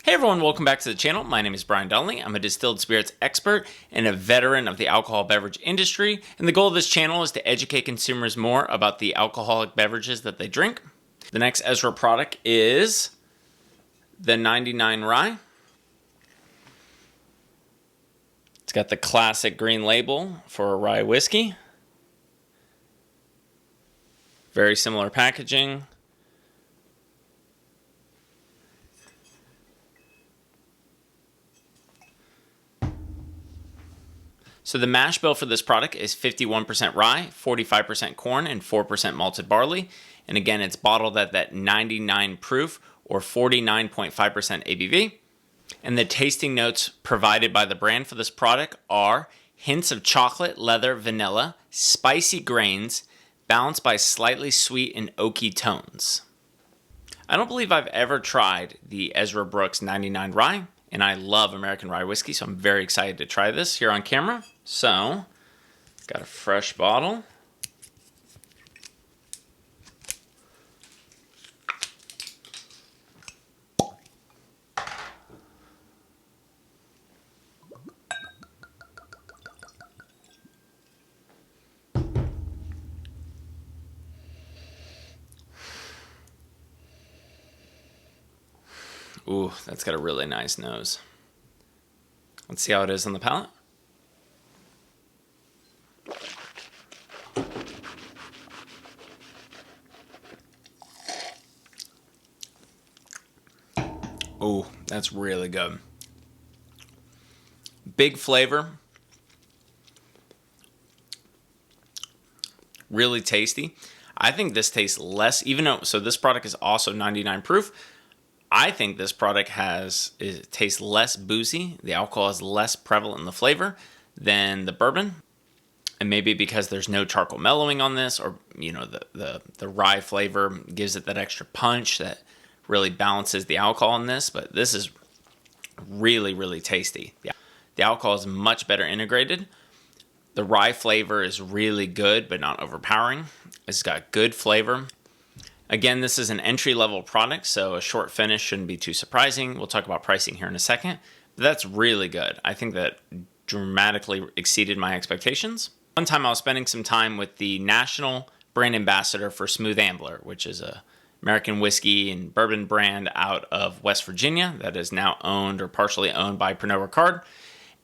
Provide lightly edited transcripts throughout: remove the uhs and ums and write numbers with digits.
Hey everyone, welcome back to the channel. My name is Brian Donnelly. I'm a distilled spirits expert and a veteran of the alcohol beverage industry. And the goal of this channel is to educate consumers more about the alcoholic beverages that they drink. The next Ezra product is the 99 Rye. It's got the classic green label for a rye whiskey. Very similar packaging. So the mash bill for this product is 51% rye, 45% corn, and 4% malted barley. And again, it's bottled at that 99 proof or 49.5% ABV. And the tasting notes provided by the brand for this product are hints of chocolate, leather, vanilla, spicy grains, balanced by slightly sweet and oaky tones. I don't believe I've ever tried the Ezra Brooks 99 Rye, and I love American rye whiskey, so I'm very excited to try this here on camera. So, got a fresh bottle. Ooh, that's got a really nice nose. Let's see how it is on the palate. Ooh, that's really good. Big flavor. Really tasty. I think this tastes less, even though, so this product is also 99 proof. I think this product it tastes less boozy. The alcohol is less prevalent in the flavor than the bourbon. And maybe because there's no charcoal mellowing on this, or you know, the rye flavor gives it that extra punch that really balances the alcohol in this. But this is really, really tasty. Yeah. The alcohol is much better integrated. The rye flavor is really good, but not overpowering. It's got good flavor. Again, this is an entry-level product, so a short finish shouldn't be too surprising. We'll talk about pricing here in a second, but that's really good. I think that dramatically exceeded my expectations. One time I was spending some time with the national brand ambassador for Smooth Ambler, which is a American whiskey and bourbon brand out of West Virginia that is now owned or partially owned by Pernod Ricard.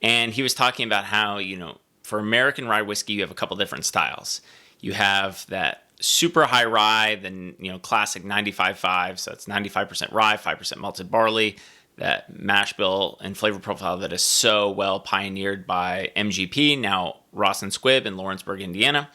And he was talking about how, you know, for American rye whiskey, you have a couple different styles. You have that super high rye, then, you know, classic 95.5, so it's 95% rye, 5% malted barley, that mash bill and flavor profile that is so well pioneered by MGP, now Ross and Squibb in Lawrenceburg, Indiana.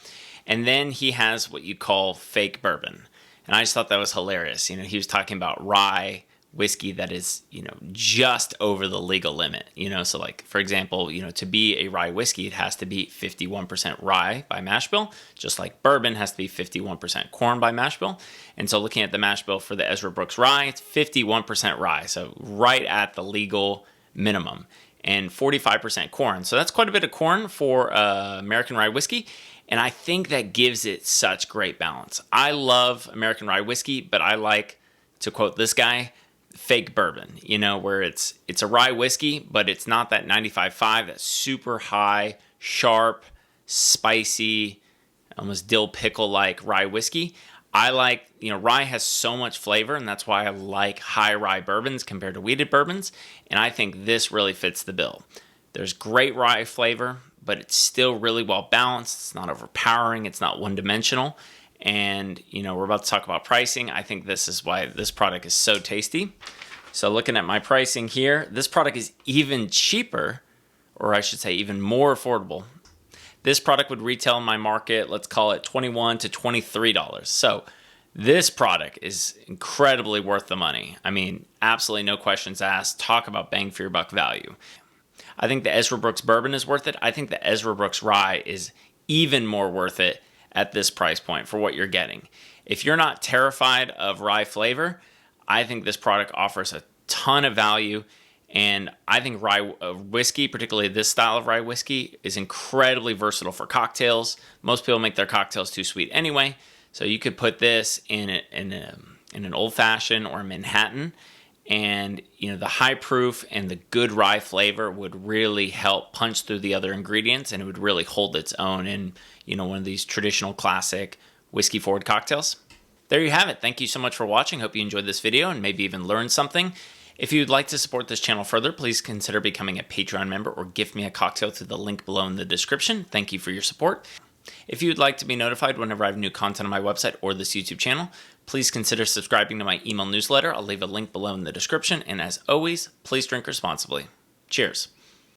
And then he has what you call fake bourbon. And I just thought that was hilarious. You know, he was talking about rye whiskey that is, you know, just over the legal limit. You know, so like, for example, you know, to be a rye whiskey, it has to be 51% rye by mash bill, just like bourbon has to be 51% corn by mash bill. And so looking at the mash bill for the Ezra Brooks Rye, it's 51% rye, so right at the legal minimum, and 45% corn. So that's quite a bit of corn for American rye whiskey. And I think that gives it such great balance. I love American rye whiskey, but I like, to quote this guy, fake bourbon, you know, where it's a rye whiskey, but it's not that 95.5, that super high, sharp, spicy, almost dill pickle-like rye whiskey. I like, you know, rye has so much flavor, and that's why I like high rye bourbons compared to wheated bourbons, and I think this really fits the bill. There's great rye flavor, but it's still really well balanced. It's not overpowering. It's not one-dimensional. And, you know, we're about to talk about pricing. I think this is why this product is so tasty. So looking at my pricing here, this product is even cheaper, or I should say even more affordable. This product would retail in my market, let's call it $21 to $23. So this product is incredibly worth the money. I mean, absolutely no questions asked. Talk about bang for your buck value. I think the Ezra Brooks bourbon is worth it. I think the Ezra Brooks rye is even more worth it at this price point for what you're getting. If you're not terrified of rye flavor, I think this product offers a ton of value. And I think rye whiskey, particularly this style of rye whiskey, is incredibly versatile for cocktails. Most people make their cocktails too sweet anyway. So you could put this in an old fashioned or a Manhattan, And the high proof and the good rye flavor would really help punch through the other ingredients, and it would really hold its own in one of these traditional classic whiskey forward cocktails. There you have it. Thank you so much for watching. Hope you enjoyed this video and maybe even learned something. If you'd like to support this channel further, please consider becoming a Patreon member or gift me a cocktail through the link below in the description. Thank you for your support. If you'd like to be notified whenever I have new content on my website or this YouTube channel, please consider subscribing to my email newsletter. I'll leave a link below in the description. And as always, please drink responsibly. Cheers.